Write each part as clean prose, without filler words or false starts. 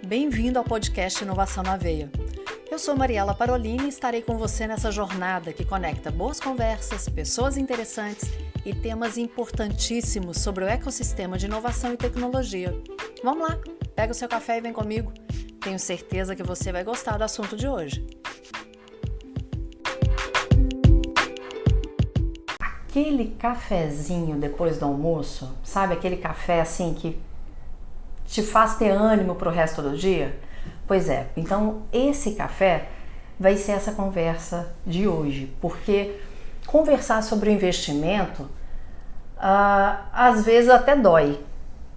Bem-vindo ao podcast Inovação na Veia. Eu sou Mariela Parolini e estarei com você nessa jornada que conecta boas conversas, pessoas interessantes e temas importantíssimos sobre o ecossistema de inovação e tecnologia. Vamos lá, pega o seu café e vem comigo. Tenho certeza que você vai gostar do assunto de hoje. Aquele cafezinho depois do almoço, sabe? Aquele café assim que te faz ter ânimo para o resto do dia? Pois é, então esse café vai ser essa conversa de hoje, porque conversar sobre o investimento às vezes até dói,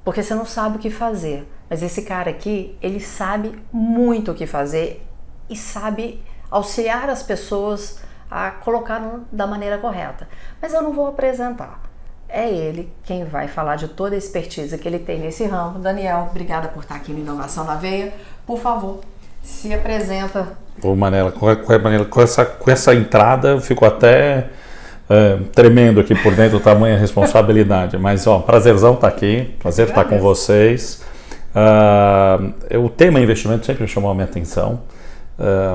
porque você não sabe o que fazer, mas esse cara aqui, ele sabe muito o que fazer e sabe auxiliar as pessoas a colocar da maneira correta. Mas eu não vou apresentar. É ele quem vai falar de toda a expertise que ele tem nesse ramo. Daniel, obrigada por estar aqui no Inovação na Veia. Por favor, se apresenta. Ô Manela, com essa entrada eu fico até tremendo aqui por dentro, o tamanho da responsabilidade. Mas, prazerzão estar aqui, prazer estar com vocês. O tema investimento sempre chamou a minha atenção.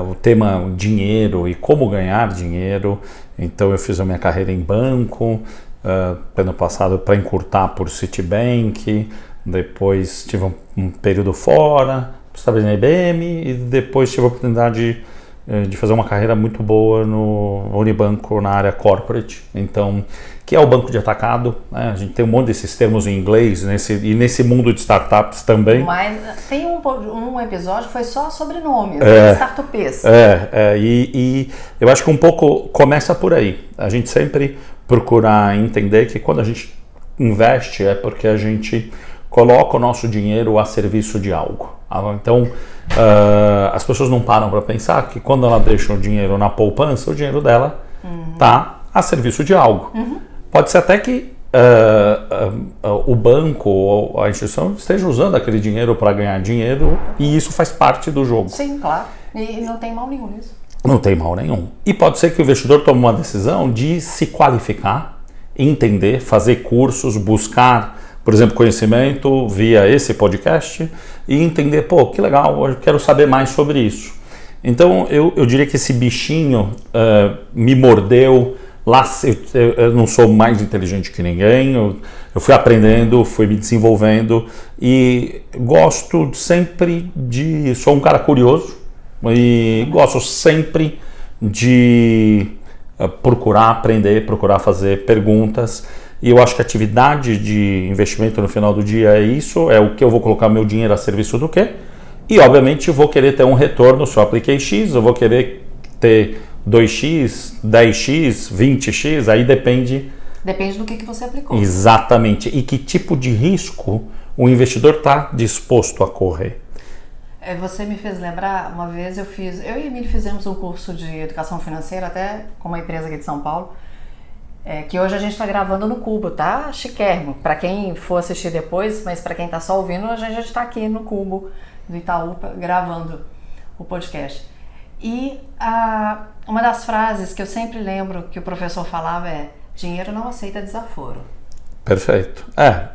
O tema dinheiro e como ganhar dinheiro. Então eu fiz a minha carreira em banco, ano passado para encurtar por Citibank, depois tive um período fora, estava na IBM e depois tive a oportunidade de fazer uma carreira muito boa no Unibanco na área corporate, então, que é o banco de atacado, né? A gente tem um monte desses termos em inglês nesse mundo de startups também. Mas tem um episódio que foi só sobre nomes, startupês. E eu acho que um pouco começa por aí, a gente sempre procurar entender que quando a gente investe é porque a gente coloca o nosso dinheiro a serviço de algo. Então, as pessoas não param para pensar que quando ela deixa o dinheiro na poupança, o dinheiro dela está a serviço de algo. Pode ser até que o banco ou a instituição esteja usando aquele dinheiro para ganhar dinheiro e isso faz parte do jogo. Sim, claro. E não tem mal nenhum nisso. Não tem mal nenhum. E pode ser que o investidor tome uma decisão de se qualificar, entender, fazer cursos, buscar, por exemplo, conhecimento via esse podcast e entender, que legal, eu quero saber mais sobre isso. Então, eu diria que esse bichinho me mordeu. Eu não sou mais inteligente que ninguém, eu fui aprendendo, fui me desenvolvendo e gosto sempre sou um cara curioso e gosto sempre de procurar aprender, procurar fazer perguntas. E eu acho que a atividade de investimento no final do dia é isso, é o que eu vou colocar meu dinheiro a serviço do quê? E obviamente vou querer ter um retorno se eu apliquei X, eu vou querer ter 2x, 10x, 20x, aí depende... Depende do que você aplicou. Exatamente. E que tipo de risco o investidor está disposto a correr. Você me fez lembrar, uma vez eu e a Emília fizemos um curso de educação financeira até com uma empresa aqui de São Paulo, que hoje a gente está gravando no Cubo, tá? Chiquérrimo. Para quem for assistir depois, mas para quem está só ouvindo, a gente já está aqui no Cubo do Itaú gravando o podcast. E uma das frases que eu sempre lembro que o professor falava é: dinheiro não aceita desaforo. Perfeito.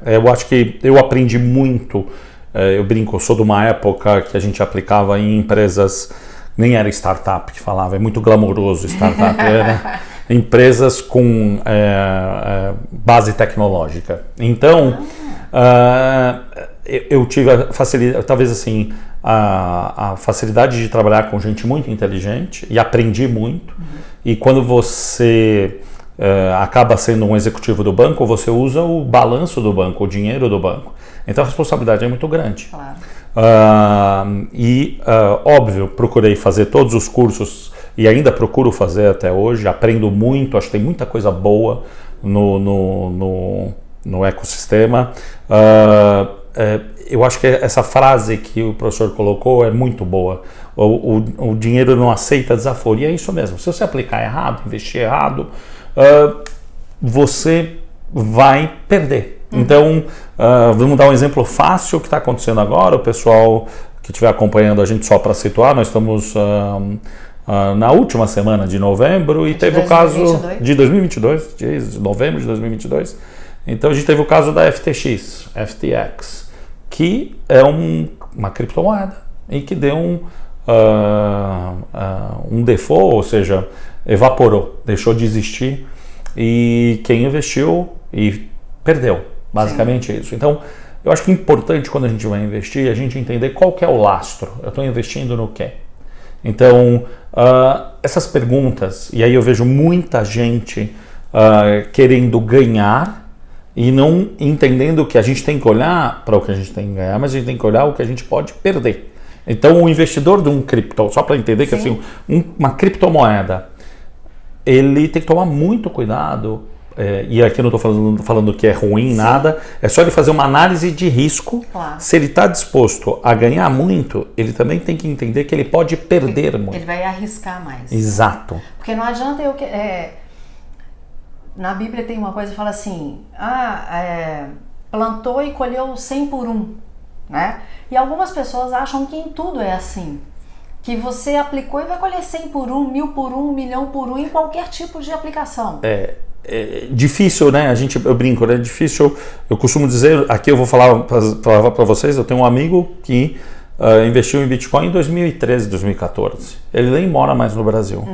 Eu acho que eu aprendi muito. Eu brinco, eu sou de uma época que a gente aplicava em empresas, nem era startup que falava, é muito glamouroso startup, era empresas com base tecnológica. Então, eu tive a facilidade, talvez assim, a facilidade de trabalhar com gente muito inteligente e aprendi muito. E quando você acaba sendo um executivo do banco, você usa o balanço do banco, o dinheiro do banco. Então a responsabilidade é muito grande. Claro. Óbvio, procurei fazer todos os cursos e ainda procuro fazer até hoje, aprendo muito, acho que tem muita coisa boa no ecossistema. Eu acho que essa frase que o professor colocou é muito boa. O dinheiro não aceita desaforo, e é isso mesmo. Se você aplicar errado, investir errado, você vai perder. Então, vamos dar um exemplo fácil que está acontecendo agora. O pessoal que estiver acompanhando a gente, só para situar, nós estamos na última semana de novembro e teve o caso de 2022, de novembro de 2022. Então a gente teve o caso da FTX, que é uma criptomoeda e que deu um default, ou seja, evaporou, deixou de existir, e quem investiu e perdeu, basicamente. Sim. Isso. Então, eu acho que é importante quando a gente vai investir, a gente entender qual que é o lastro. Eu estou investindo no quê? Então, essas perguntas, e aí eu vejo muita gente querendo ganhar e não entendendo que a gente tem que olhar para o que a gente tem que ganhar, mas a gente tem que olhar o que a gente pode perder. Então, o investidor de um cripto, só para entender que assim, uma criptomoeda, ele tem que tomar muito cuidado, e aqui eu não estou falando que é ruim, nada, é só ele fazer uma análise de risco. Claro. Se ele está disposto a ganhar muito, ele também tem que entender que ele pode perder muito. Ele vai arriscar mais. Exato. Porque não adianta na Bíblia tem uma coisa que fala assim, plantou e colheu 100 por 1, né? E algumas pessoas acham que em tudo é assim, que você aplicou e vai colher 100 por 1, 1000 por 1, 1 milhão por 1 em qualquer tipo de aplicação. É difícil, né? Eu brinco, né? É difícil. Eu costumo dizer, aqui eu vou falar para vocês, eu tenho um amigo que investiu em Bitcoin em 2013, 2014. Ele nem mora mais no Brasil.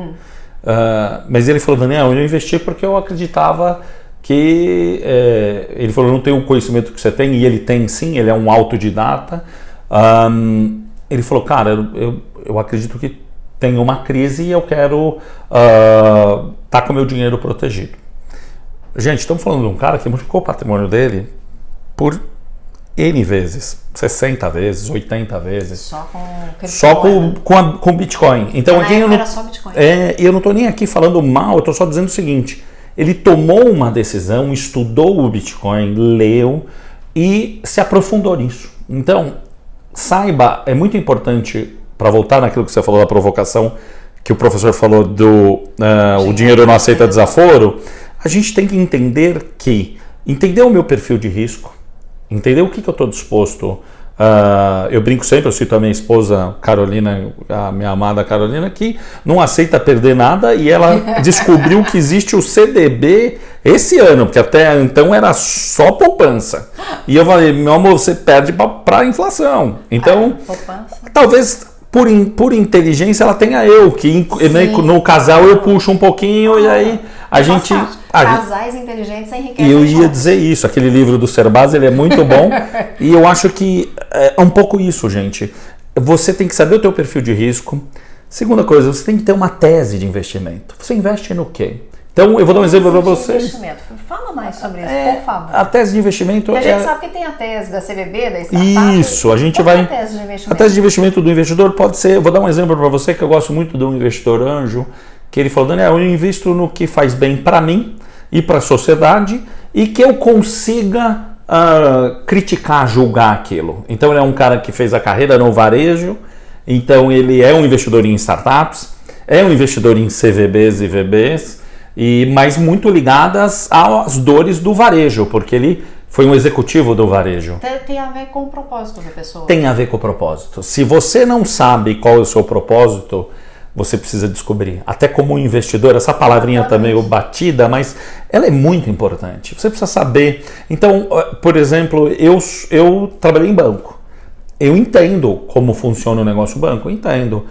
Mas ele falou, Daniel, eu investi porque eu acreditava que... ele falou, eu não tenho o conhecimento que você tem, e ele tem sim, ele é um autodidata. Ele falou, cara, eu acredito que tem uma crise e eu quero estar com o meu dinheiro protegido. Gente, estamos falando de um cara que multiplicou o patrimônio dele por N vezes, 60 vezes, 80 vezes. Só com Bitcoin. Então, aqui era só Bitcoin. E eu não estou nem aqui falando mal, eu estou só dizendo o seguinte, ele tomou uma decisão, estudou o Bitcoin, leu e se aprofundou nisso. Então, saiba, é muito importante, para voltar naquilo que você falou da provocação, que o professor falou o dinheiro não aceita desaforo, a gente tem que entender o meu perfil de risco, entender o que eu estou disposto. Eu brinco sempre, eu cito a minha esposa Carolina, a minha amada Carolina, que não aceita perder nada, e ela descobriu que existe o CDB esse ano, porque até então era só poupança. E eu falei, meu amor, você perde para a inflação. Então, talvez por inteligência ela tenha que no casal eu puxo um pouquinho, e aí a gente... Casais inteligentes enriquecem. E eu ia dizer isso, aquele livro do Cerbasi, ele é muito bom, e eu acho que é um pouco isso, gente. Você tem que saber o teu perfil de risco. Segunda coisa, você tem que ter uma tese de investimento. Você investe no quê? Então, eu vou dar um exemplo para vocês. Fala mais sobre isso, por favor. A tese de investimento a gente sabe que tem a tese da CVB, da startup. Isso, a gente vai... A tese de investimento do investidor pode ser... Eu vou dar um exemplo para você que eu gosto muito de um investidor anjo, que ele falou, Daniel, eu invisto no que faz bem para mim e para a sociedade, e que eu consiga criticar, julgar aquilo. Então ele é um cara que fez a carreira no varejo, então ele é um investidor em startups, é um investidor em CVBs e VBs, mas muito ligadas às dores do varejo, porque ele foi um executivo do varejo. Tem a ver com o propósito da pessoa. Tem a ver com o propósito. Se você não sabe qual é o seu propósito, você precisa descobrir. Até como investidor, essa palavrinha está meio batida, mas ela é muito importante. Você precisa saber. Então, por exemplo, eu trabalhei em banco. Eu entendo como funciona o negócio banco, entendo.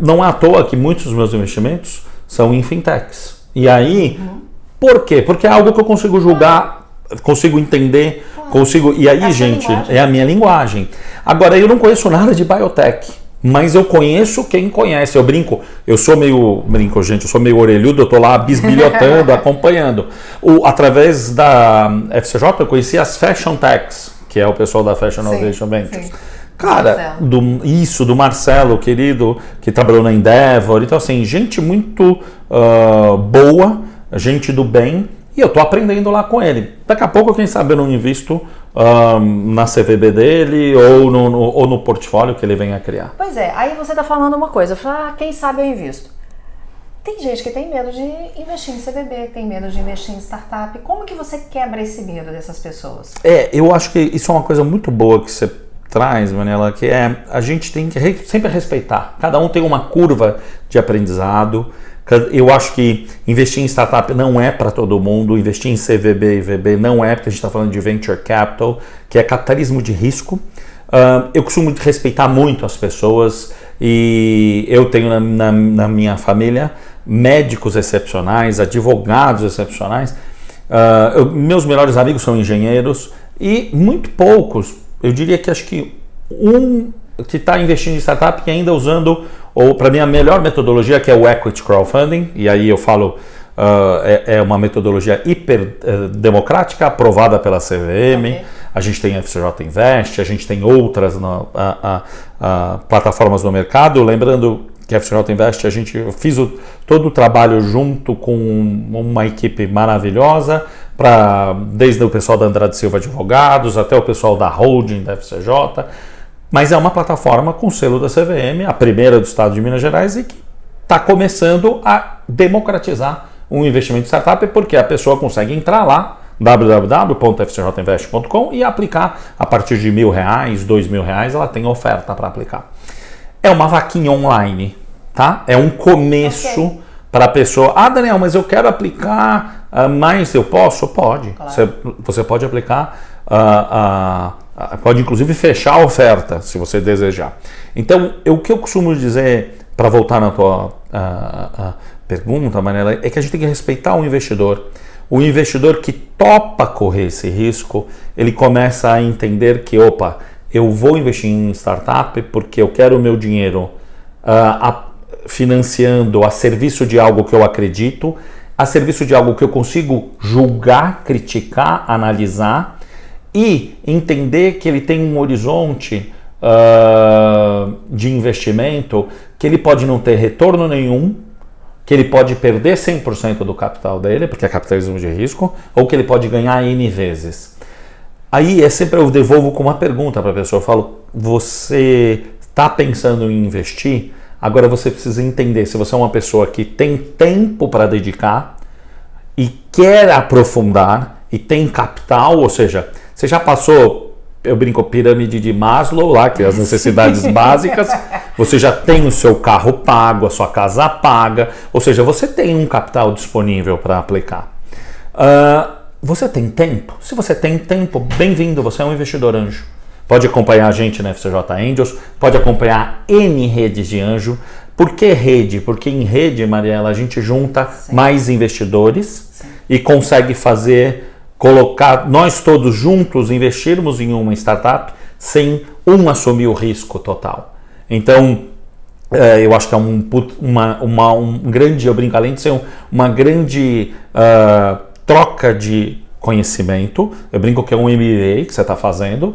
Não é à toa que muitos dos meus investimentos são em fintechs. E aí, por quê? Porque é algo que eu consigo julgar, consigo entender, consigo... E aí, gente, é a minha linguagem. Agora, eu não conheço nada de biotech. Mas eu conheço quem conhece. Eu brinco, eu sou meio orelhudo, eu tô lá bisbilhotando, acompanhando. Através da FCJ eu conheci as Fashion Techs, que é o pessoal da Fashion Innovation Ventures. Sim. Cara, do Marcelo, querido, que trabalhou na Endeavor. Então, assim, gente muito boa, gente do bem, e eu tô aprendendo lá com ele. Daqui a pouco, quem sabe, eu não invisto na CVB dele ou no portfólio que ele vem a criar. Pois é, aí você está falando uma coisa, quem sabe eu invisto. Tem gente que tem medo de investir em CVB, tem medo de investir em startup. Como que você quebra esse medo dessas pessoas? Eu acho que isso é uma coisa muito boa que você traz, Manela, que a gente tem que sempre respeitar. Cada um tem uma curva de aprendizado. Eu acho que investir em startup não é para todo mundo, investir em CVB e VB não é, porque a gente está falando de venture capital, que é capitalismo de risco. Eu costumo respeitar muito as pessoas e eu tenho na minha família médicos excepcionais, advogados excepcionais. Meus melhores amigos são engenheiros e muito poucos, eu diria que acho que que está investindo em startup e ainda usando, ou para mim a melhor metodologia, que é o Equity Crowdfunding, e aí eu falo, é uma metodologia hiper democrática, aprovada pela CVM. Okay. A gente tem a FCJ Invest, a gente tem outras plataformas no mercado. Lembrando que a FCJ Invest, eu fiz todo o trabalho junto com uma equipe maravilhosa, desde o pessoal da Andrade Silva Advogados até o pessoal da holding da FCJ. Mas é uma plataforma com selo da CVM, a primeira do estado de Minas Gerais, e que está começando a democratizar um investimento em startup, porque a pessoa consegue entrar lá, www.fcjinvest.com, e aplicar a partir de R$1.000, R$2.000, ela tem oferta para aplicar. É uma vaquinha online, tá? É um começo para a pessoa. Daniel, mas eu quero aplicar, mas eu posso? Pode. Claro. Você pode aplicar, pode inclusive fechar a oferta, se você desejar. Então, o que eu costumo dizer, para voltar na tua pergunta, Manela, é que a gente tem que respeitar o investidor. O investidor que topa correr esse risco, ele começa a entender que, eu vou investir em startup porque eu quero o meu dinheiro financiando a serviço de algo que eu acredito, a serviço de algo que eu consigo julgar, criticar, analisar e entender que ele tem um horizonte de investimento que ele pode não ter retorno nenhum, que ele pode perder 100% do capital dele, porque é capitalismo de risco, ou que ele pode ganhar N vezes. Aí sempre eu devolvo com uma pergunta para a pessoa, eu falo, você está pensando em investir? Agora você precisa entender se você é uma pessoa que tem tempo para dedicar e quer aprofundar e tem capital, ou seja, você já passou, eu brinco, pirâmide de Maslow lá, que é as necessidades básicas, você já tem o seu carro pago, a sua casa paga, ou seja, você tem um capital disponível para aplicar. Você tem tempo? Se você tem tempo, bem-vindo, você é um investidor anjo. Pode acompanhar a gente na FCJ Angels, pode acompanhar N redes de anjo. Por que rede? Porque em rede, Mariela, a gente junta mais investidores e consegue colocar nós todos juntos, investirmos em uma startup sem assumir o risco total. Então, eu acho que é um grande, eu brinco, além de ser uma grande troca de conhecimento, eu brinco que é um MBA que você está fazendo,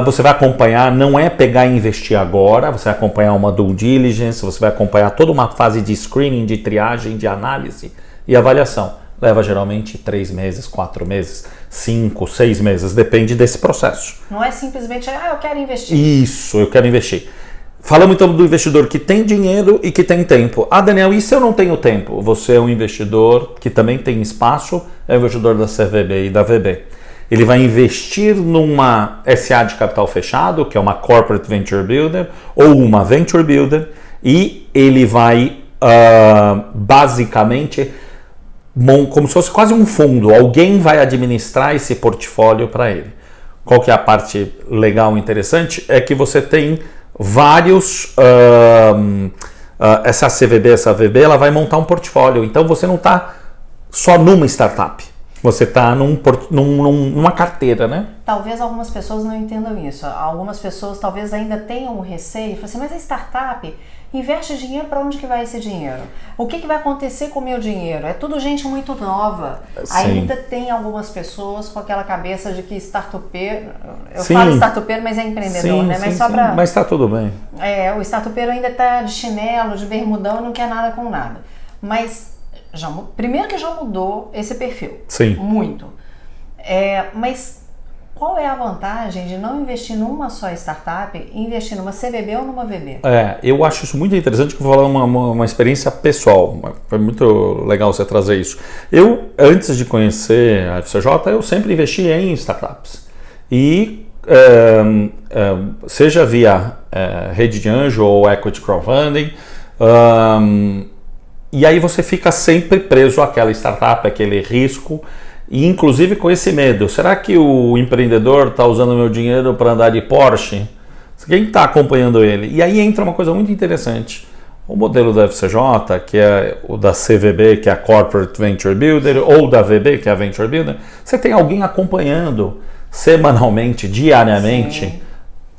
você vai acompanhar, não é pegar e investir agora, você vai acompanhar uma due diligence, você vai acompanhar toda uma fase de screening, de triagem, de análise e avaliação. Leva geralmente 3 meses, 4 meses, 5, 6 meses, depende desse processo. Não é simplesmente, eu quero investir. Isso, eu quero investir. Falamos então do investidor que tem dinheiro e que tem tempo. Daniel, e se eu não tenho tempo? Você é um investidor que também tem espaço, é um investidor da CVB e da VB. Ele vai investir numa SA de capital fechado, que é uma Corporate Venture Builder, ou uma Venture Builder, e ele vai basicamente, como se fosse quase um fundo, alguém vai administrar esse portfólio para ele. Qual que é a parte legal e interessante? É que você tem vários, essa CVB, essa VB, ela vai montar um portfólio, então você não está só numa startup, você está numa carteira, né? Talvez algumas pessoas não entendam isso, algumas pessoas talvez ainda tenham um receio, falam assim, mas a startup investe dinheiro, para onde que vai esse dinheiro? O que vai acontecer com o meu dinheiro? É tudo gente muito nova. Sim. Ainda tem algumas pessoas com aquela cabeça de que startupeiro, falo startupeiro, mas é empreendedor, né? Mas mas está tudo bem. O startupeiro ainda está de chinelo, de bermudão, não quer nada com nada. Mas primeiro que já mudou esse perfil. Sim. Muito. Mas qual é a vantagem de não investir numa só startup e investir numa CVB ou numa VB? Eu acho isso muito interessante, que eu vou falar uma experiência pessoal. Foi muito legal você trazer isso. Eu, antes de conhecer a FCJ, eu sempre investi em startups. E seja via rede de anjo ou equity crowdfunding, e aí você fica sempre preso àquela startup, aquele risco. e inclusive com esse medo. Será que o empreendedor está usando o meu dinheiro para andar de Porsche? Quem está acompanhando ele? E aí entra uma coisa muito interessante. O modelo da FCJ, que é o da CVB, que é a Corporate Venture Builder, ou da VB, que é a Venture Builder, você tem alguém acompanhando semanalmente, diariamente, sim,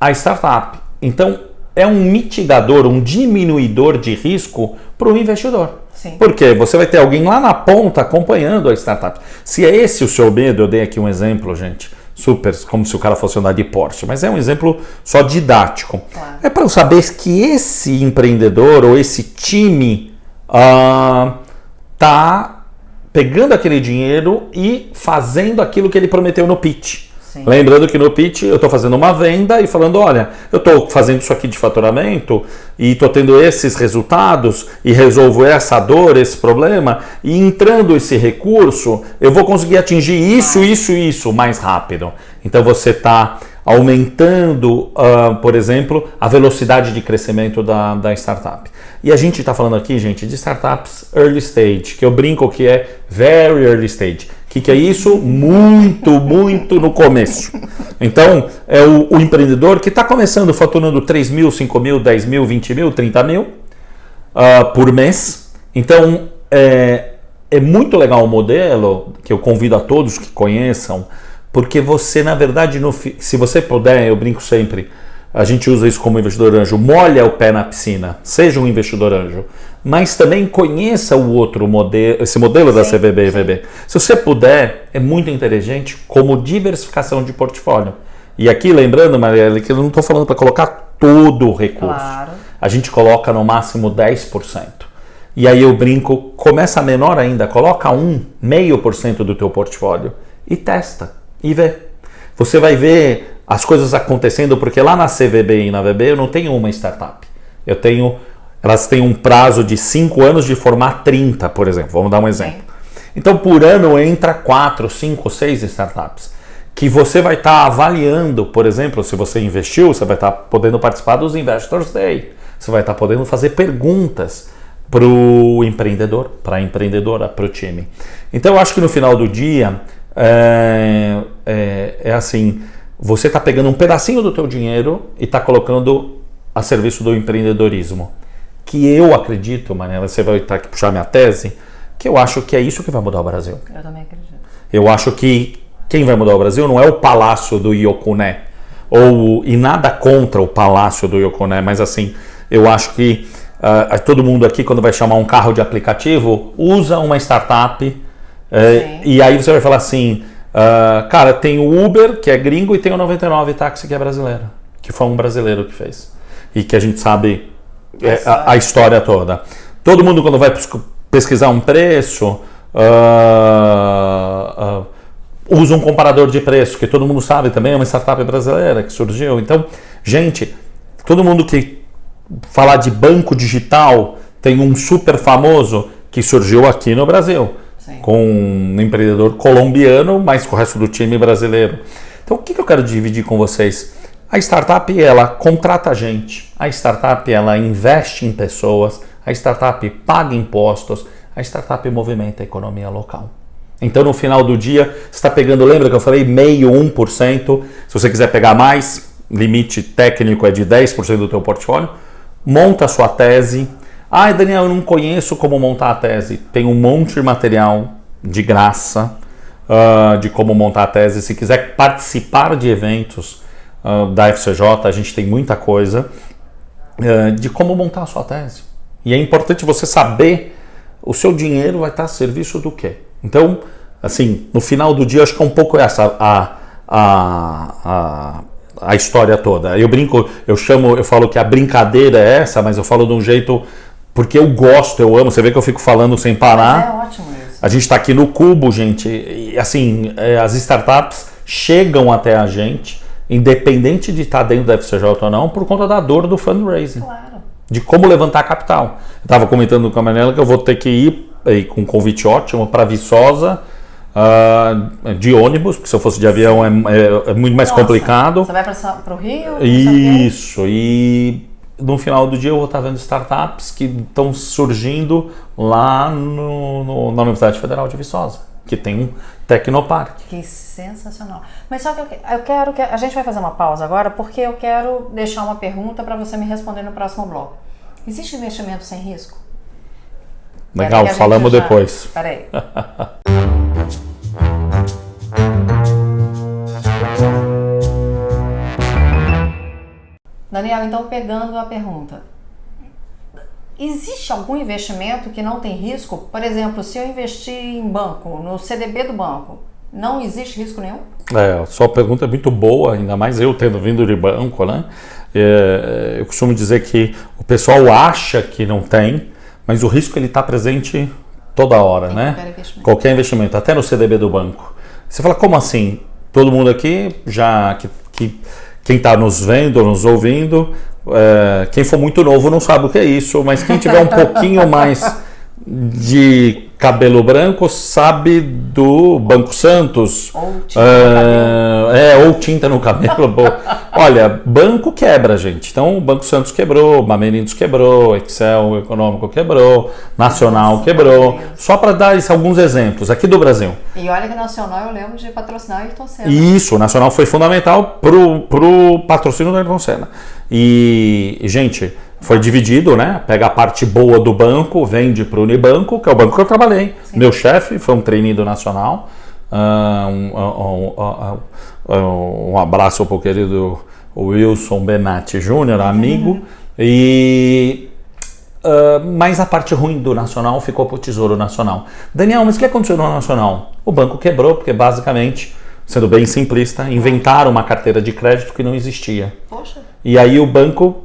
a startup. Então, é um mitigador, um diminuidor de risco para o investidor. Sim. Porque você vai ter alguém lá na ponta acompanhando a startup. Se é esse o seu medo, eu dei aqui um exemplo, gente, super, como se o cara fosse andar de Porsche, mas é um exemplo só didático. Claro. É para eu saber que esse empreendedor ou esse time tá pegando aquele dinheiro e fazendo aquilo que ele prometeu no pitch. Sim. Lembrando que no pitch eu estou fazendo uma venda e falando, olha, eu estou fazendo isso aqui de faturamento e estou tendo esses resultados e resolvo essa dor, esse problema, e entrando esse recurso eu vou conseguir atingir isso mais rápido. Então você está aumentando, por exemplo, a velocidade de crescimento da startup. E a gente está falando aqui, gente, de startups early stage, que eu brinco que é very early stage. O que é isso? Muito no começo. Então, é o empreendedor que está começando faturando 3 mil, 5 mil, 10 mil, 20 mil, 30 mil por mês. Então, é muito legal o modelo, que eu convido a todos que conheçam, porque você, na verdade, se você puder, eu brinco sempre, a gente usa isso como investidor anjo, molha o pé na piscina, seja um investidor anjo, mas também conheça o outro modelo, esse modelo, sim, da CVB e VB. Se você puder, é muito inteligente como diversificação de portfólio. E aqui, lembrando, Marielle, que eu não estou falando para colocar todo o recurso. Claro. A gente coloca no máximo 10%. E aí eu brinco, começa menor ainda, coloca 0,5% do teu portfólio e testa e vê. Você vai ver as coisas acontecendo, porque lá na CVB e na VB eu não tenho uma startup. Elas têm um prazo de 5 anos de formar 30, por exemplo. Vamos dar um exemplo. Então, por ano entra 4, 5, 6 startups que você vai estar avaliando. Por exemplo, se você investiu, você vai estar podendo participar dos Investors Day. Você vai estar podendo fazer perguntas para o empreendedor, para a empreendedora, para o time. Então, eu acho que no final do dia é assim, você está pegando um pedacinho do teu dinheiro e está colocando a serviço do empreendedorismo. Que eu acredito, Manela, você vai estar aqui puxar minha tese, que eu acho que é isso que vai mudar o Brasil. Eu também acredito. Eu acho que quem vai mudar o Brasil não é o palácio do Iocuné, e nada contra o palácio do Iocuné, mas assim, eu acho que todo mundo aqui, quando vai chamar um carro de aplicativo, usa uma startup, e aí você vai falar assim, cara, tem o Uber, que é gringo, e tem o 99 Táxi, que é brasileiro, que foi um brasileiro que fez, e que a gente sabe a história toda. Todo mundo, quando vai pesquisar um preço, usa um comparador de preço, que todo mundo sabe também, é uma startup brasileira que surgiu. Então, gente, todo mundo que falar de banco digital, tem um super famoso que surgiu aqui no Brasil. Sim. Com um empreendedor colombiano, mas com o resto do time brasileiro. Então, o que eu quero dividir com vocês? A startup, ela contrata gente, a startup, ela investe em pessoas, a startup paga impostos, a startup movimenta a economia local. Então, no final do dia, você está pegando, lembra que eu falei 0,5%, 1%, se você quiser pegar mais, limite técnico é de 10% do teu portfólio, monta a sua tese. Daniel, eu não conheço como montar a tese. Tem um monte de material de graça de como montar a tese. Se quiser participar de eventos da FCJ, a gente tem muita coisa de como montar a sua tese. E é importante você saber o seu dinheiro vai estar a serviço do quê. Então, assim, no final do dia, acho que é um pouco essa a história toda. Eu brinco, eu falo que a brincadeira é essa, mas eu falo de um jeito porque eu gosto, eu amo. Você vê que eu fico falando sem parar. É ótimo isso. A gente está aqui no Cubo, gente, e assim, as startups chegam até a gente, independente de estar dentro da FCJ ou não, por conta da dor do fundraising. Claro. De como levantar capital. Eu estava comentando com a Manela que eu vou ter que ir com um convite ótimo para Viçosa, de ônibus, porque se eu fosse de avião é muito mais complicado. Você vai para o Rio? Isso, e no final do dia eu vou estar vendo startups que estão surgindo lá na Universidade Federal de Viçosa. que tem um Tecnoparque. Que sensacional. Mas só que eu quero que... A gente vai fazer uma pausa agora, porque eu quero deixar uma pergunta para você me responder no próximo bloco. Existe investimento sem risco? Legal, falamos depois. Peraí. Daniel, então pegando a pergunta, existe algum investimento que não tem risco? Por exemplo, se eu investir em banco, no CDB do banco, não existe risco nenhum? A sua pergunta é muito boa, ainda mais eu tendo vindo de banco, né? Eu costumo dizer que o pessoal acha que não tem, mas o risco ele está presente toda hora, né? Qualquer investimento, até no CDB do banco. Você fala, como assim? Todo mundo aqui já... Quem está nos vendo, nos ouvindo, quem for muito novo não sabe o que é isso, mas quem tiver um pouquinho mais de cabelo branco sabe do Banco Santos. Ou tinta no cabelo. Ou tinta no cabelo. Olha, banco quebra, gente. Então, o Banco Santos quebrou, Bamerindos quebrou, Excel Econômico quebrou, Nacional quebrou. Só para dar alguns exemplos aqui do Brasil. E olha que Nacional eu lembro de patrocinar o Ayrton Senna. Isso, o Nacional foi fundamental pro patrocínio do Ayrton Senna. E, gente, foi dividido, né? Pega a parte boa do banco, vende para o Unibanco, que é o banco que eu trabalhei. Sim. Meu chefe foi um trainee do Nacional. Um abraço para o querido Wilson Benatti Júnior, amigo. Mas a parte ruim do Nacional ficou para o Tesouro Nacional. Daniel, mas o que aconteceu no Nacional? O banco quebrou porque basicamente, sendo bem simplista, inventaram uma carteira de crédito que não existia. Poxa. E aí o banco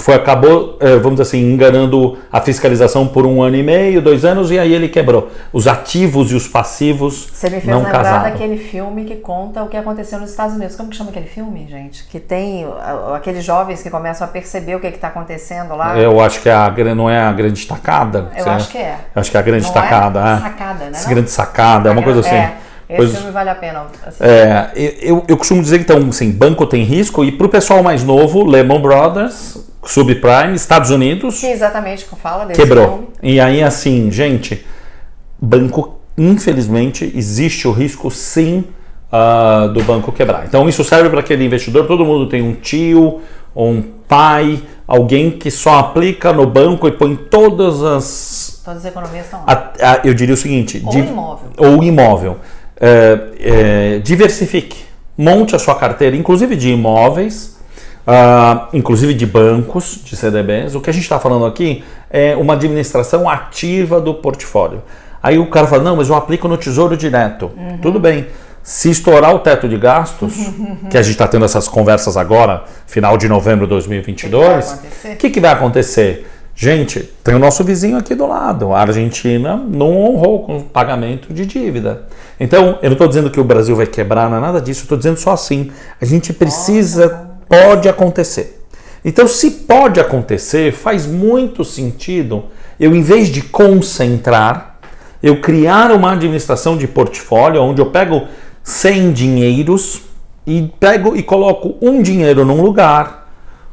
acabou, vamos dizer assim, enganando a fiscalização por 1 ano e meio, 2 anos, e aí ele quebrou. Os ativos e os passivos Você me fez não lembrar casaram. daquele filme que conta o que aconteceu nos Estados Unidos. Como que chama aquele filme, gente? Que tem aqueles jovens que começam a perceber o que está acontecendo lá. Eu acho que não é a Grande Tacada? Eu acho que é. Eu acho que é a Grande não Tacada. É sacada, né? Essa Grande Sacada, é uma coisa assim. Esse filme vale a pena assistir. Eu costumo dizer que, então, assim, banco tem risco, e para o pessoal mais novo, Lehman Brothers, subprime, Estados Unidos, que exatamente que fala desse quebrou. Filme. E aí, assim, gente, banco, infelizmente, existe o risco, sim, do banco quebrar. Então, isso serve para aquele investidor. Todo mundo tem um tio, ou um pai, alguém que só aplica no banco e põe todas as economias estão lá. Eu diria o seguinte... Ou imóvel. Diversifique. Monte a sua carteira, inclusive de imóveis, inclusive de bancos, de CDBs. O que a gente está falando aqui é uma administração ativa do portfólio. Aí o cara fala, não, mas eu aplico no Tesouro Direto. Uhum. Tudo bem. Se estourar o teto de gastos, que a gente está tendo essas conversas agora, final de novembro de 2022, o que vai acontecer? Gente, tem o nosso vizinho aqui do lado. A Argentina não honrou com o pagamento de dívida. Então, eu não estou dizendo que o Brasil vai quebrar, não é nada disso. Eu estou dizendo só assim. A gente precisa, pode acontecer. Então, se pode acontecer, faz muito sentido eu, em vez de concentrar, eu criar uma administração de portfólio onde eu pego 100 dinheiros e coloco um dinheiro num lugar,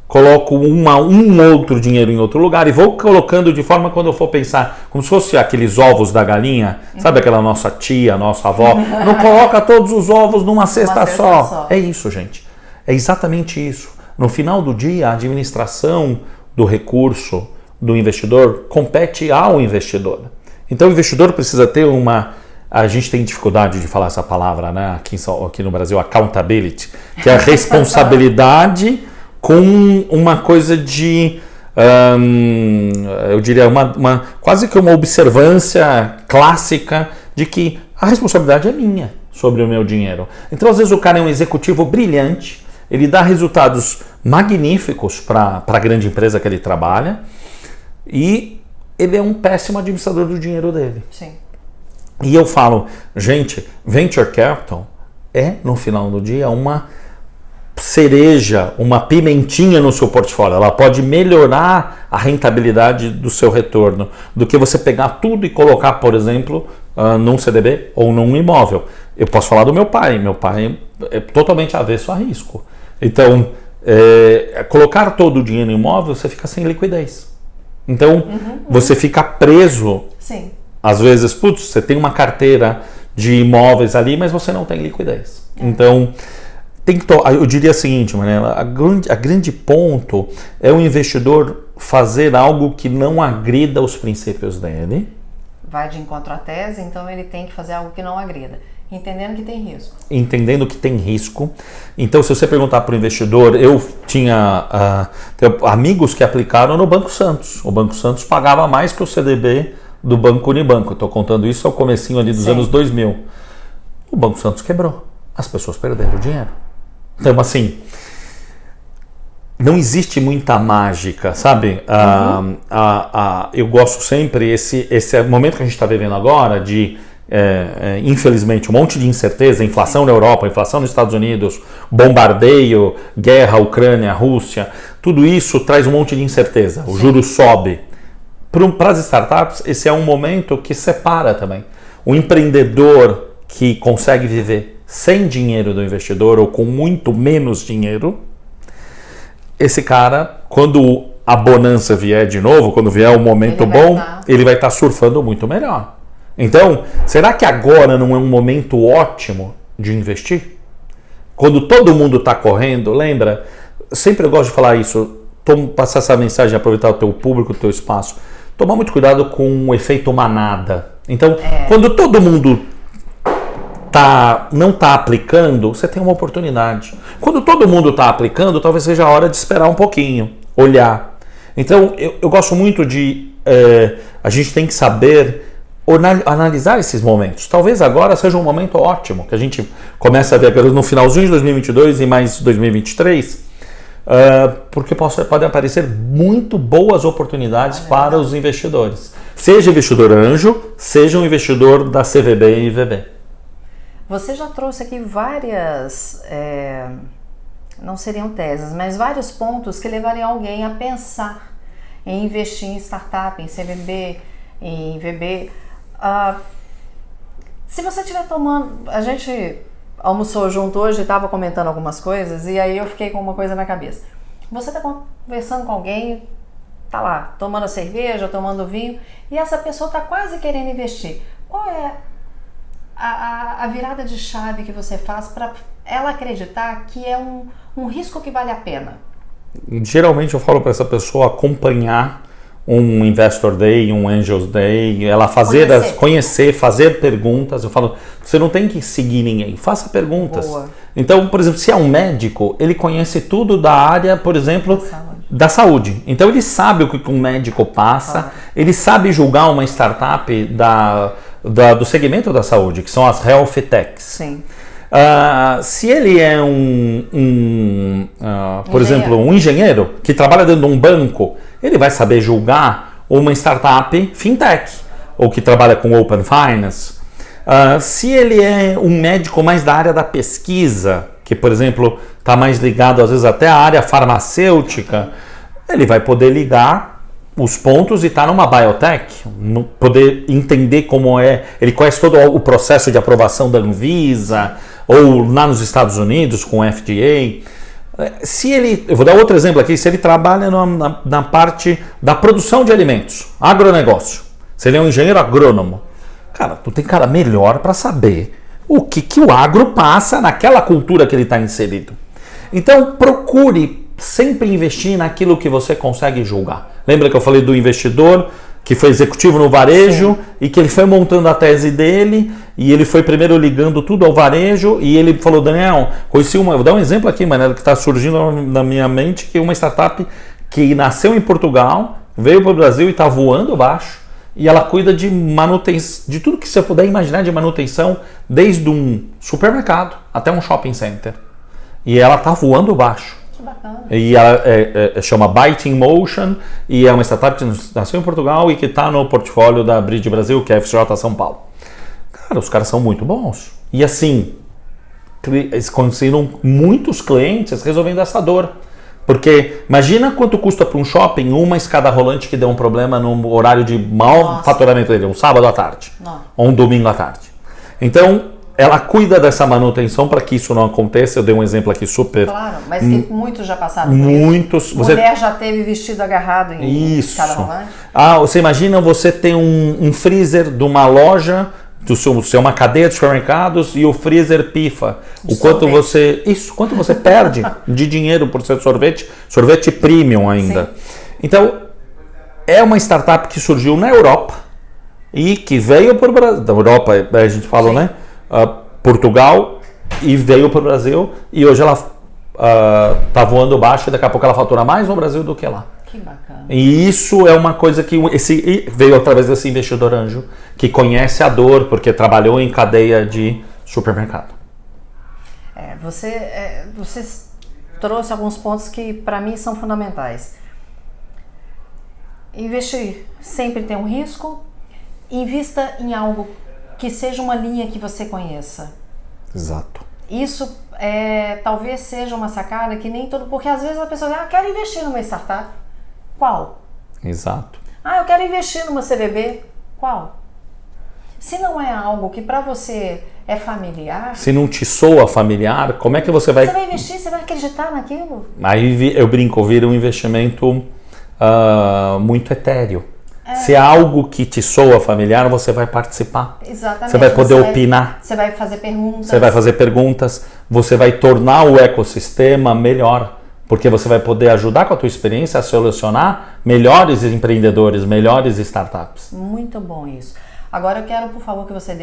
coloco um outro dinheiro em outro lugar e vou colocando de forma, quando eu for pensar, como se fosse aqueles ovos da galinha, sabe aquela nossa tia, nossa avó, não coloca todos os ovos numa cesta só. É isso, gente. É exatamente isso. No final do dia, a administração do recurso do investidor compete ao investidor. Então o investidor precisa ter a gente tem dificuldade de falar essa palavra, né? Aqui no Brasil, accountability, que é a responsabilidade com uma coisa de, eu diria, quase que uma observância clássica de que a responsabilidade é minha sobre o meu dinheiro. Então, às vezes, o cara é um executivo brilhante, ele dá resultados magníficos para a grande empresa que ele trabalha e ele é um péssimo administrador do dinheiro dele. Sim. E eu falo, gente, Venture Capital é, no final do dia, uma cereja, uma pimentinha no seu portfólio. Ela pode melhorar a rentabilidade do seu retorno do que você pegar tudo e colocar, por exemplo, num CDB ou num imóvel. Eu posso falar do meu pai. Meu pai é totalmente avesso a risco. Então, colocar todo o dinheiro em imóvel, você fica sem liquidez. Então, você fica preso Sim. Às vezes, você tem uma carteira de imóveis ali, mas você não tem liquidez. Então, eu diria o seguinte, Mariela, a grande ponto é o investidor fazer algo que não agrida os princípios dele. Vai de encontro à tese, então ele tem que fazer algo que não agrida. Entendendo que tem risco. Entendendo que tem risco. Então, se você perguntar para o investidor, eu tinha amigos que aplicaram no Banco Santos. O Banco Santos pagava mais que o CDB do Banco Unibanco. Estou contando isso ao comecinho ali dos anos 2000. O Banco Santos quebrou. As pessoas perderam dinheiro. Então, assim, não existe muita mágica, sabe? Eu gosto sempre, esse momento que a gente está vivendo agora de... infelizmente, um monte de incerteza, inflação na Europa, inflação nos Estados Unidos, bombardeio, guerra, Ucrânia, Rússia, tudo isso traz um monte de incerteza. O juro sobe. Para as startups, esse é um momento que separa também. O empreendedor que consegue viver sem dinheiro do investidor ou com muito menos dinheiro, esse cara, quando a bonança vier de novo, quando vier um momento bom, ele vai estar surfando muito melhor. Então, será que agora não é um momento ótimo de investir? Quando todo mundo está correndo, lembra? Sempre eu gosto de falar isso, passar essa mensagem, aproveitar o teu público, o teu espaço. Tomar muito cuidado com o efeito manada. Então, quando todo mundo não está aplicando, você tem uma oportunidade. Quando todo mundo está aplicando, talvez seja a hora de esperar um pouquinho, olhar. Então, eu gosto muito de... a gente tem que saber... analisar esses momentos. Talvez agora seja um momento ótimo, que a gente começa a ver no finalzinho de 2022 e mais 2023, porque podem aparecer muito boas oportunidades para os investidores. Seja investidor anjo, seja um investidor da CVB e IVB. Você já trouxe aqui várias, não seriam teses, mas vários pontos que levariam alguém a pensar em investir em startup, em CVB, em IVB. Se você estiver tomando... A gente almoçou junto hoje e estava comentando algumas coisas e aí eu fiquei com uma coisa na cabeça. Você está conversando com alguém, está lá, tomando a cerveja, tomando vinho, e essa pessoa está quase querendo investir. Qual é a virada de chave que você faz para ela acreditar que é um risco que vale a pena? Geralmente eu falo para essa pessoa acompanhar um Investor Day, um Angels Day, ela conhecer, fazer perguntas. Eu falo, você não tem que seguir ninguém, faça perguntas. Boa. Então, por exemplo, se é um médico, ele conhece tudo da área, por exemplo, da saúde. Então ele sabe o que um médico passa, ele sabe julgar uma startup do segmento da saúde, que são as Health Techs. Sim. Se ele é por exemplo, um engenheiro que trabalha dentro de um banco, ele vai saber julgar uma startup fintech, ou que trabalha com open finance. Se ele é um médico mais da área da pesquisa, que, por exemplo, está mais ligado às vezes até à área farmacêutica, ele vai poder ligar os pontos e estar numa biotech, poder entender como ele conhece todo o processo de aprovação da Anvisa, ou lá nos Estados Unidos com o FDA. Eu vou dar outro exemplo aqui, se ele trabalha na parte da produção de alimentos, agronegócio, se ele é um engenheiro agrônomo, cara, tu tem cara melhor para saber o que o agro passa naquela cultura que ele está inserido. Então procure sempre investir naquilo que você consegue julgar. Lembra que eu falei do investidor que foi executivo no varejo e que ele foi montando a tese dele e ele foi primeiro ligando tudo ao varejo e ele falou, Daniel, vou dar um exemplo aqui, Manela, que está surgindo na minha mente, que é uma startup que nasceu em Portugal, veio para o Brasil e está voando abaixo e ela cuida de manutenção, de tudo que você puder imaginar de manutenção, desde um supermercado até um shopping center. E ela está voando baixo. Que bacana. E ela chama Byte in Motion e é uma startup que nasceu em Portugal e que está no portfólio da Bridge Brasil, que é a FCJ São Paulo. Cara, os caras são muito bons. E assim, eles conseguiram muitos clientes resolvendo essa dor. Porque imagina quanto custa para um shopping uma escada rolante que deu um problema no horário de mau faturamento dele, um sábado à tarde, ou um domingo à tarde. Então, ela cuida dessa manutenção para que isso não aconteça. Eu dei um exemplo aqui super... Claro, mas que muitos já passaram por Muitos. isso. Mulher já teve vestido agarrado em cada rolante. Você imagina você ter um freezer de uma loja, se é uma cadeia de supermercados, e o freezer pifa. Quanto você perde de dinheiro por ser sorvete premium ainda. Sim. Então, é uma startup que surgiu na Europa e que veio para o Brasil. Da Europa, a gente falou, né? Portugal, e veio para o Brasil, e hoje ela está voando baixo, e daqui a pouco ela fatura mais no Brasil do que lá. Que bacana. E isso é uma coisa que veio através desse investidor anjo, que conhece a dor, porque trabalhou em cadeia de supermercado. Você trouxe alguns pontos que para mim são fundamentais. Investir sempre tem um risco. Invista em algo que seja uma linha que você conheça. Exato. Isso talvez seja uma sacada que nem todo... Porque às vezes a pessoa diz, quero investir numa startup. Qual? Exato. Eu quero investir numa CVB. Qual? Se não é algo que para você é familiar... Se não te soa familiar, como é que você vai... Você vai investir, você vai acreditar naquilo? Aí eu brinco, vira um investimento muito etéreo. Se é algo que te soa familiar, você vai participar. Exatamente. Você vai poder opinar. Você vai fazer perguntas. Você vai fazer perguntas. Você vai tornar o ecossistema melhor. Porque você vai poder ajudar com a tua experiência a selecionar melhores empreendedores, melhores startups. Muito bom isso. Agora eu quero, por favor, que você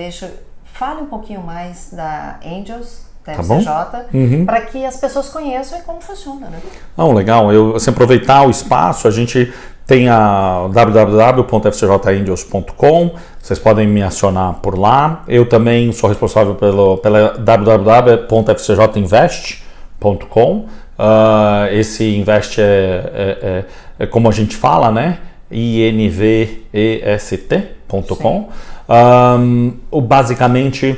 fale um pouquinho mais da Angels, da FCJ, para que as pessoas conheçam como funciona, né? Legal. Se aproveitar o espaço, a gente tem a www.fcjangels.com, vocês podem me acionar por lá. Eu também sou responsável pela www.fcjinvest.com. Esse invest é como a gente fala, né? invest.com. Basicamente,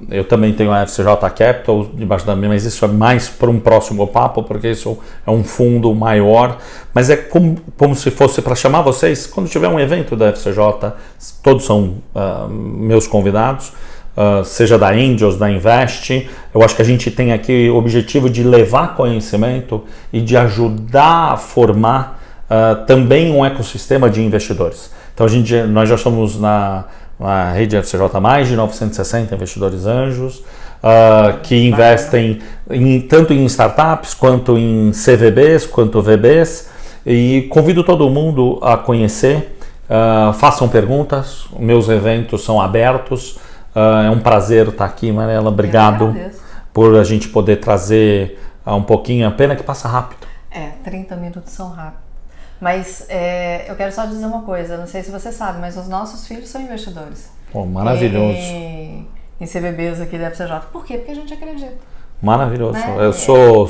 eu também tenho a FCJ Capital debaixo da minha, mas isso é mais para um próximo papo, porque isso é um fundo maior, mas é como se fosse para chamar vocês, quando tiver um evento da FCJ, todos são meus convidados, seja da Angels, da Invest. Eu acho que a gente tem aqui o objetivo de levar conhecimento e de ajudar a formar também um ecossistema de investidores. Então nós já somos na rede FCJ mais de 960 investidores anjos que investem tanto em startups quanto em CVBs, quanto VBs, e convido todo mundo a conhecer, façam perguntas, meus eventos são abertos, é um prazer estar aqui, Mariela, obrigado por a gente poder trazer um pouquinho, a pena que passa rápido. 30 minutos são rápidos. Mas eu quero só dizer uma coisa, não sei se você sabe, mas os nossos filhos são investidores. Maravilhoso. Em CVBs aqui da FCJ. Por quê? Porque a gente acredita. Maravilhoso. Né? Eu sou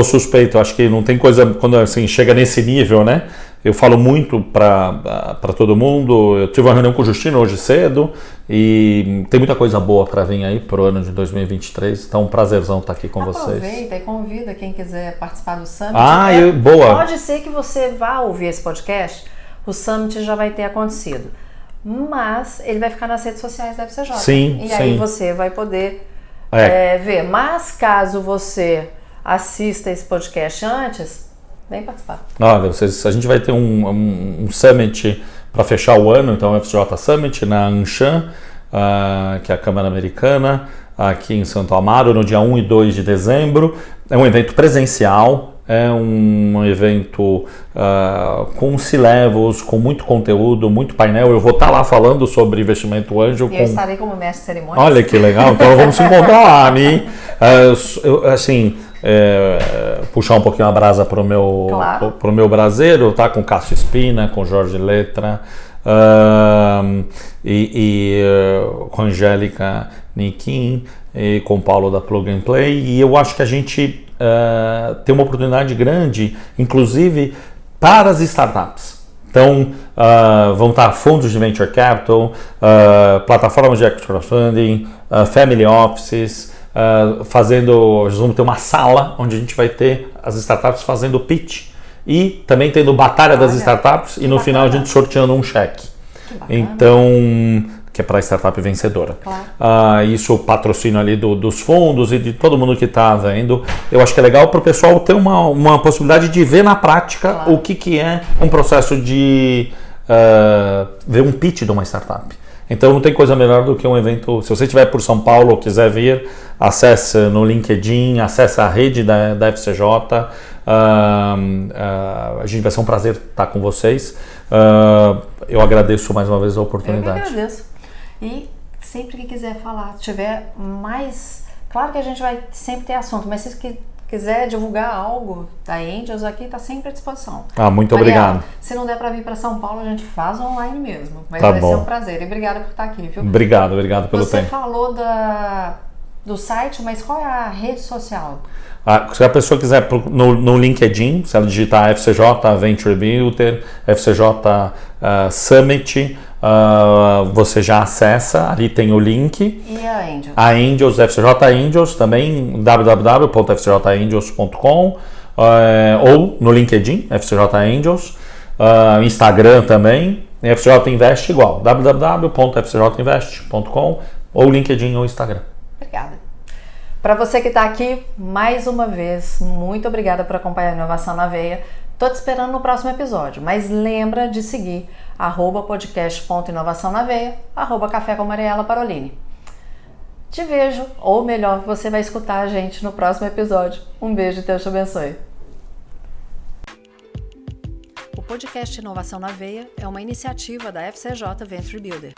suspeito, acho que não tem coisa, quando assim, chega nesse nível, né? Eu falo muito para todo mundo. Eu tive uma reunião com o Justino hoje cedo e tem muita coisa boa para vir aí pro ano de 2023. Então, um prazerzão estar aqui com vocês. Aproveita e convida quem quiser participar do Summit. Boa. Pode ser que você vá ouvir esse podcast, o Summit já vai ter acontecido. Mas ele vai ficar nas redes sociais da FCJ. Sim, e aí você vai poder ver. Mas caso você assista esse podcast antes, vem participar. Olha, a gente vai ter um Summit para fechar o ano, então o FCJ Summit na Anshan, que é a Câmara Americana, aqui em Santo Amaro, no dia 1 e 2 de dezembro. É um evento presencial, é um evento com C-Levels, com muito conteúdo, muito painel. Eu vou estar lá falando sobre investimento anjo. Eu estarei como mestre de cerimônias. Olha que legal, então vamos se encontrar lá. Puxar um pouquinho a brasa pro meu braseiro, tá? Com Cássio Espina, com Jorge Letra, com Angélica Niquim, e com Paulo da Plug and Play. E eu acho que a gente tem uma oportunidade grande, inclusive para as startups. Então, vão estar fundos de venture capital, plataformas de equity crowdfunding, family offices, nós vamos ter uma sala onde a gente vai ter as startups fazendo pitch e também tendo batalha das startups e no final a gente sorteando um cheque. Então, que é para a startup vencedora. Claro. Isso o patrocínio ali dos fundos e de todo mundo que está vendo. Eu acho que é legal para o pessoal ter uma possibilidade de ver na prática Claro. o que é um processo de ver um pitch de uma startup. Então não tem coisa melhor do que um evento. Se você estiver por São Paulo ou quiser vir, acesse no LinkedIn, acesse a rede da FCJ. A gente vai ser um prazer estar com vocês. Eu agradeço mais uma vez a oportunidade. Eu que agradeço. E sempre que quiser falar, tiver mais... Claro que a gente vai sempre ter assunto, mas se quiser divulgar algo da Angels aqui, está sempre à disposição. Muito Mariela, obrigado. Se não der para vir para São Paulo, a gente faz online mesmo. Mas Tá vai bom. ser um prazer. E obrigada por estar aqui, viu? Obrigado pelo Você tempo. falou do site, mas qual é a rede social? Se a pessoa quiser no LinkedIn, se ela digitar FCJ Venture Builder, FCJ Summit, você já acessa, ali tem o link. E a Angels? A Angels, FCJ Angels, também www.fcjangels.com ou no LinkedIn, FCJ Angels, Instagram também, FCJ Invest igual, www.fcjinvest.com ou LinkedIn ou Instagram. Obrigada. Para você que está aqui, mais uma vez, muito obrigada por acompanhar a Inovação na Veia. Tô te esperando no próximo episódio, mas lembra de seguir @podcast.inovação na veia, @café com Mariela Parolini. Te vejo, ou melhor, você vai escutar a gente no próximo episódio. Um beijo e Deus te abençoe. O podcast Inovação na Veia é uma iniciativa da FCJ Venture Builder.